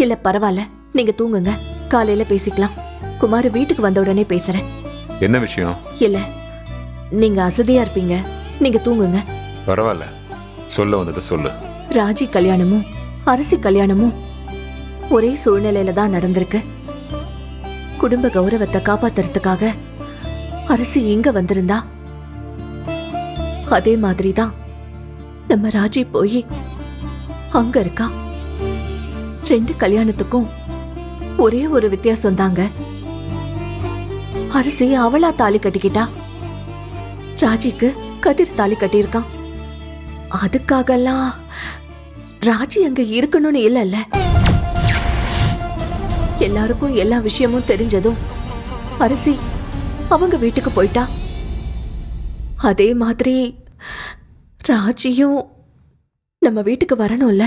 இல்ல பரவாயில்ல, நீங்க தூங்குங்க, காலையில பேசிக்கலாம். குமார் வீட்டுக்கு வந்த உடனே பேசுறேன். என்ன விஷயம்? இல்ல, நீங்க அசதியா இருப்பீங்க, நீங்க தூங்குங்க. பரவாயில்ல, சொல்ல வந்ததை சொல்லு. ராஜி கல்யாணமும் அரசி கல்யாணமும் ஒரே சூழ்நிலையில தான் நடந்திருக்கு. குடும்ப கௌரவத்தை காப்பாத்துறதுக்காக அரசி இங்க வந்திருந்தா, அதே மாதிரிதான் நம்ம ராஜி போய் அங்க இருக்கா. 2 கல்யாணத்துக்கும் ஒரே ஒரு வித்தியாசம் தாங்க. அரசி அவளா தாலி கட்டிக்கிட்டா, ராஜிக்கு கதிர் தாலி கட்டியிருக்கான். அதுக்காகலாம் ராஜி அங்க இருக்கணும்னு இல்லல்ல. எல்லாருக்கும் எல்லா விஷயமும் தெரிஞ்சதும் அரசி அவங்க வீட்டுக்கு போயிட்டா. அதே மாதிரி ராஜியும் நம்ம வீட்டுக்கு வரணும்ல.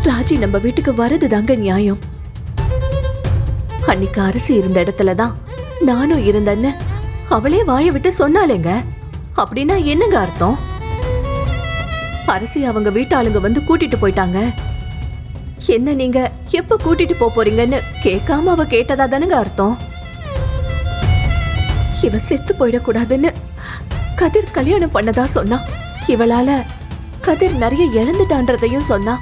ராஜி நம்ம வீட்டுக்கு வரது தாங்க நியாயம். அன்னைக்கு அரசி இருந்த இடத்துலதான் நானும் இருந்தேன்னு அவளே வாய விட்டு சொன்னாலேங்க. அப்படின்னா என்னங்க அர்த்தம்? அரசி அவங்க வீட்டாளுங்க வந்து கூட்டிட்டு போயிட்டாங்க. என்ன நீங்க எப்ப கூட்டிட்டு போறீங்கன்னு கேட்காம அவ கேட்டதா தானுங்க அர்த்தம். இவ செத்து போயிடக்கூடாதுன்னு கதிர் கல்யாணம் பண்ணதா சொன்னா. இவளால கதிர் நிறைய இழந்துட்டான்றதையும் சொன்னா.